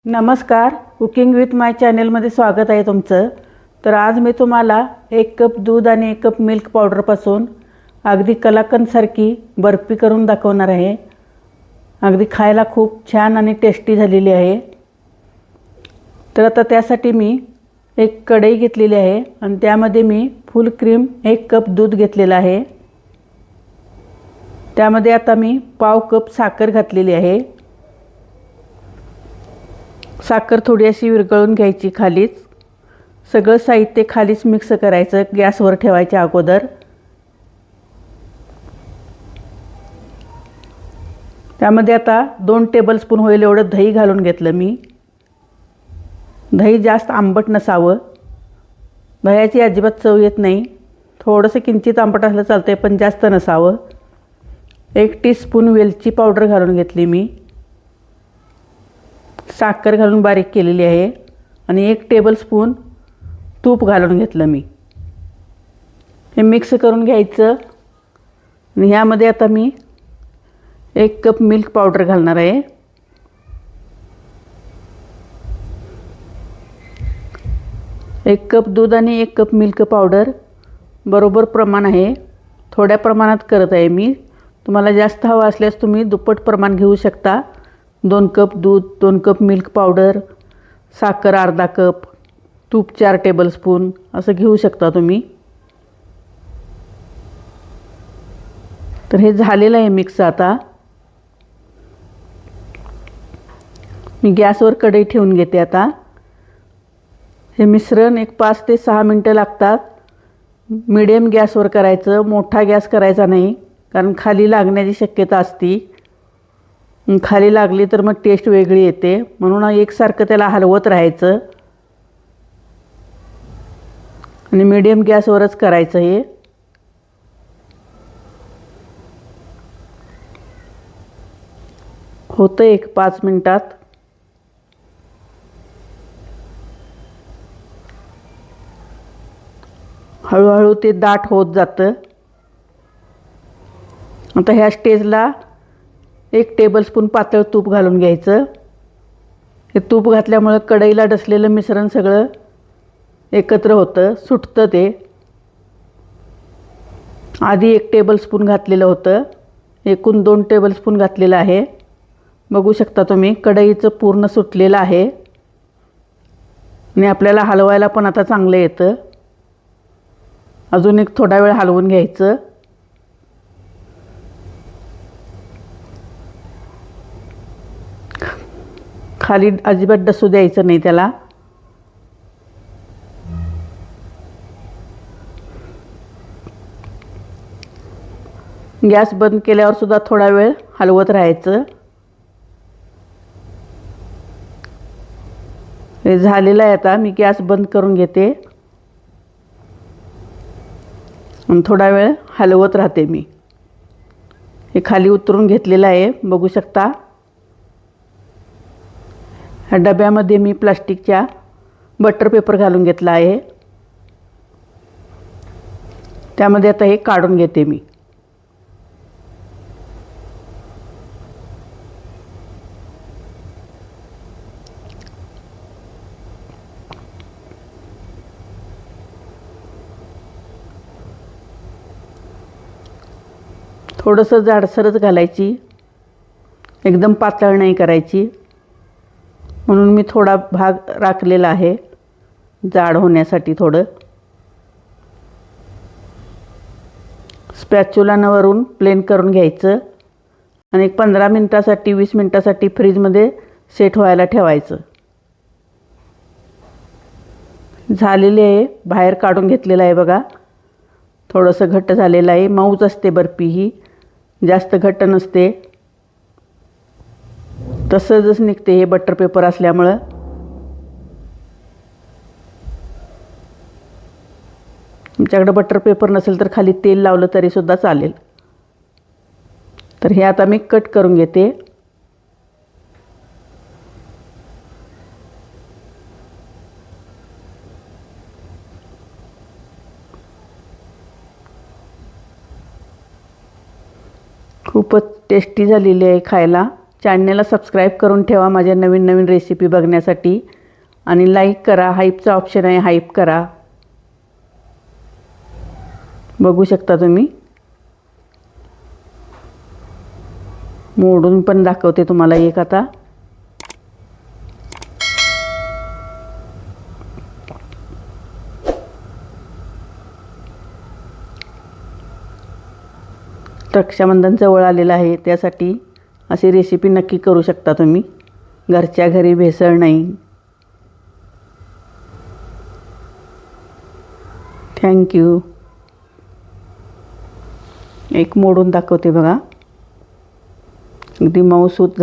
नमस्कार, cooking with माय चॅनलमध्ये स्वागत आहे तुमचं। तर आज मी तुम्हाला 1 कप दूध आणि 1 कप मिल्क पावडरपासून अगदी कलाकंदसारखी बर्फी करून दाखवणार आहे। अगदी खायला खूप छान आणि टेस्टी झालेली आहे। तर आता त्यासाठी मी एक कढई घेतलेली आहे आणि त्यामध्ये मी फुल क्रीम 1 कप दूध घेतलेलं आहे। त्यामध्ये आता मी पाव कप साखर घातलेली आहे। साखर थोडी अशी विरघळून घ्यायची खालीच। सगळं साहित्य खालीच मिक्स करायचं गॅसवर ठेवायच्या अगोदर। त्यामध्ये आता 2 टेबलस्पून होईल एवढं दही घालून घेतलं मी। दही जास्त आंबट नसावं, दह्याची अजिबात चव येत नाही। थोडंसं किंचित आंबट असलं चालतंय पण जास्त नसावं। 1 टीस्पून वेलची पावडर घालून घेतली मी। साखर घालून बारीक केलेली आहे आणि 1 टेबलस्पून तूप घालून घेतलं मी। हे मिक्स करून घ्यायचं आणि ह्यामध्ये आता मी 1 कप मिल्क पावडर घालणार आहे। एक कप दूध आणि 1 कप मिल्क पावडर बरोबर प्रमाण आहे। थोड्या प्रमाणात करत आहे मी। तुम्हाला जास्त हवं असल्यास तुम्ही दुप्पट प्रमाण घेऊ शकता। 2 कप दूध, 2 कप मिल्क पावडर, साखर अर्धा कप, तूप 4 टेबलस्पून असं घेऊ शकता तुम्ही। तर हे झालेलं आहे मिक्स। आता मी गॅसवर कढई ठेवून घेते। आता हे मिश्रण एक 5 ते 6 मिनटं लागतात। मीडियम गॅसवर करायचं, मोठा गॅस करायचा नाही, कारण खाली लागण्याची शक्यता असते। खाली लागली तर मग टेस्ट वेगळी येते, म्हणून एकसारखं त्याला हलवत राहायचं आणि मीडियम गॅसवरच करायचं। हे होतं एक 5 मिनिटात। हळूहळू ते दाट होत जातं। आता ह्या स्टेजला 1 टेबलस्पून पातळ तूप घालून घ्यायचं। हे तूप घातल्यामुळं कढईला डसलेलं मिश्रण सगळं एकत्र होतं, सुटतं ते। आधी 1 टेबलस्पून घातलेलं होतं, एकूण 2 टेबलस्पून घातलेलं आहे। बघू शकता तुम्ही कढईचं पूर्ण सुटलेलं आहे आणि आपल्याला हलवायला पण आता चांगलं येतं। अजून एक थोडा वेळ हलवून घ्यायचं। खाली अजिबात डसू द्यायचं नाही त्याला। गॅस बंद केल्यावर सुद्धा थोडा वेळ हलवत राहायचं। हे झालेलं आहे। आता मी गॅस बंद करून घेते आणि थोडा वेळ हलवत राहते मी। हे खाली उतरून घेतलेलं आहे, बघू शकता। ह्या डब्यामध्ये मी प्लास्टिकच्या बटर पेपर घालून घेतला आहे। त्यामध्ये आता हे काढून घेते मी। थोडंसं जाडसरच घालायची, एकदम पातळ नाही करायची, म्हणून मी थोडा भाग राखलेला आहे जाड होण्यासाठी। थोडं स्पॅच्युलानं वरून प्लेन करून घ्यायचं आणि 15 मिनिटासाठी 20 मिनिटासाठी फ्रीजमध्ये सेट व्हायला ठेवायचं। झालेले आहे, बाहेर काढून घेतलेलं आहे बघा। थोडंसं घट्ट झालेलं आहे, मऊच असते बर्फी ही, जास्त घट्ट नसते। तसंच निघते हे बटर पेपर असल्यामुळं। तुमच्याकडे बटर पेपर नसेल तर खाली तेल लावलं तरी सुद्धा चालेल। तर हे आता मी कट करून घेते। खूपच टेस्टी झालेली आहे खायला। चॅनलला सबस्क्राईब करून ठेवा माझ्या नवीन नवीन रेसिपी बघण्यासाठी. आणि लाईक करा. हाईपचा ऑप्शन आहे, हाईप करा. बघू शकता तुम्ही. मोडून पण दाखवते तुम्हाला एक आता. रक्षाबंधन जवळ आलेलं आहे, त्यासाठी अशी रेसिपी नक्की करू शकता तुम्ही. घरच्या घरी भेसळ नाही. थँक्यू. एक मोडून दाखवते बघा. अगदी मऊसूत